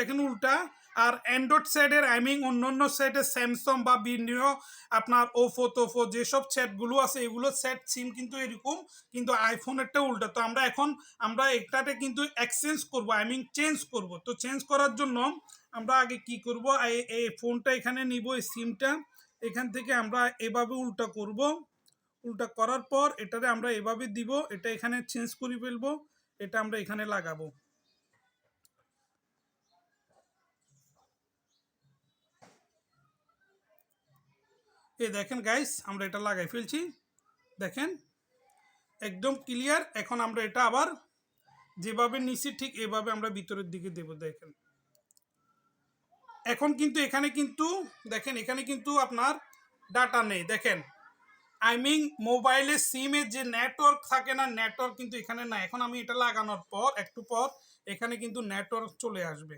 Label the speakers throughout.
Speaker 1: দেখেন উল্টা। আর অ্যান্ড্রয়েড সেটের অন্য সেটে স্যামসাং বা বিভিন্ন আপনার ওফো তোফো যেসব সেটগুলো আছে এগুলো সেট সিম কিন্তু এরকম, কিন্তু আইফোনেরটা উল্টা। তো আমরা একটাতে কিন্তু এক্সচেঞ্জ করব, চেঞ্জ করব। তো চেঞ্জ করার জন্য আমরা আগে কি করব, এই ফোনটা এখানে নিব, এই সিমটা এখান থেকে আমরা এভাবে উল্টা করব। উল্টা করার পর এটারে আমরা এভাবে দিব, এটা এখানে চেঞ্জ করে ফেলবো, এটা আমরা এখানে লাগাবো। এই দেখেন গাইস, আমরা এটা লাগাই ফেলছি, দেখেন একদম ক্লিয়ার। এখন আমরা এটা আবার যেভাবে নিছি ঠিক এভাবে আমরা ভিতরের দিকে দেব। দেখেন এখন কিন্তু এখানে কিন্তু দেখেন এখানে কিন্তু আপনার ডাটা নেই। দেখেন মোবাইলের সিমে যে নেটওয়ার্ক থাকে না, নেটওয়ার্ক কিন্তু এখানে নাই। এখন আমি এটা লাগানোর পর একটু পর এখানে কিন্তু নেটওয়ার্ক চলে আসবে।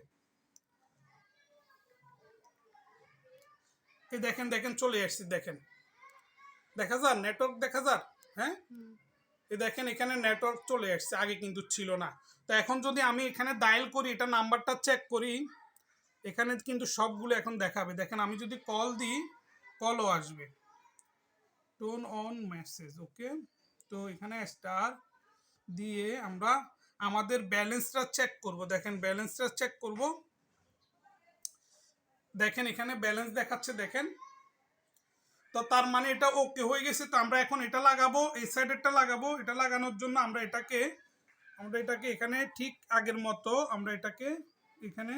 Speaker 1: এই দেখেন দেখেন চলে আসছে, দেখেন দেখা যার নেটওয়ার্ক দেখা যার। হ্যাঁ, এই দেখেন এখানে নেটওয়ার্ক চলে আসছে, আগে কিন্তু ছিল না। তো এখন যদি আমি এখানে ডায়াল করি, এটা নাম্বারটা চেক করি, এখানে কিন্তু সবগুলো এখন দেখাবে। দেখেন আমি যদি কল দিই, কলও আসবে, টোন অন মেসেজ, ওকে। তো এখানে স্টার দিয়ে আমরা আমাদের ব্যালেন্সটা চেক করব। দেখেন ব্যালেন্সটা চেক করব, দেখেন এখানে ব্যালেন্স দেখাচ্ছে, দেখেন। তো তার মানে এটা ওকে হয়ে গেছে। তো আমরা এখন এটা লাগাবো, এই সাইডেরটা লাগাবো। এটা লাগানোর জন্য আমরা এটাকে এখানে ঠিক আগের মতো আমরা এটাকে এখানে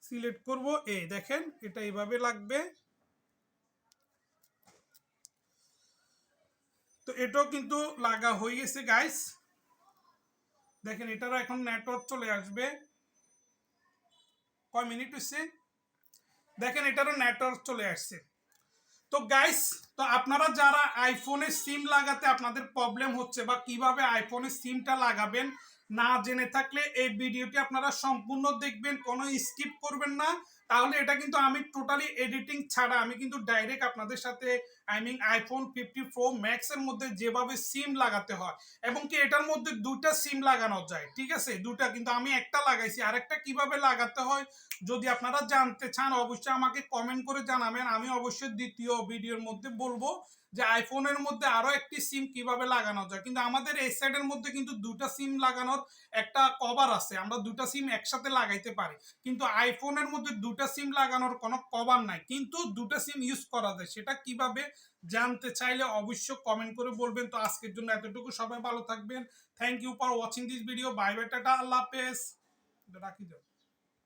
Speaker 1: সিলেক্ট করব। এই দেখেন এটা এইভাবে লাগবে। তো এটাও কিন্তু লাগা হয়ে গেছে গাইস, দেখেন এটারও এখন নেটওয়ার্ক চলে আসবে। কয় মিনিট হচ্ছে, দেখেন এটারও নেটওয়ার্ক চলে আসছে। তো গাইস, তো আপনারা যারা আইফোনের সিম লাগাতে আপনাদের প্রবলেম হচ্ছে বা কিভাবে আইফোনের সিমটা লাগাবেন না জেনে থাকলে এই ভিডিওটি আপনারা সম্পূর্ণ দেখবেন, কোনো স্কিপ করবেন না। তাহলে এটা কিন্তু আমি টোটালি এডিটিং ছাড়া আমি কিন্তু ডাইরেক্ট আপনাদের সাথে আইফোন 50 প্রো ম্যাক্স এর মধ্যে যেভাবে সিম লাগাতে হয়, এবং কি এটার মধ্যে দুটা সিম লাগানো যায়, ঠিক আছে, দুটা, কিন্তু আমি একটা লাগাইছি, আরেকটা কিভাবে লাগাতে হয় যদি আপনারা জানতে চান অবশ্যই আমাকে কমেন্ট করে জানাবেন। আমি অবশ্যই দ্বিতীয় ভিডিওর মধ্যে বলবো যে আইফোনের মধ্যে আরো একটি সিম কিভাবে লাগানো যায়। কিন্তু আমাদের এই সাইডের মধ্যে কিন্তু দুটা সিম লাগানোর একটা কভার আছে, আমরা দুটা সিম একসাথে লাগাইতে পারি। কিন্তু আইফোনের মধ্যে দুটা সিম লাগানোর কোনো কভার নাই, কিন্তু দুটা সিম ইউজ করা যায়। সেটা কিভাবে জানতে চাইলে অবশ্যই কমেন্ট করে বলবেন। তো আজকের জন্য এতটুকু, সবাই ভালো থাকবেন। Thank you for watching this video. Bye bye, tata, আল্লাহ হাফেজ, রাখি দাও।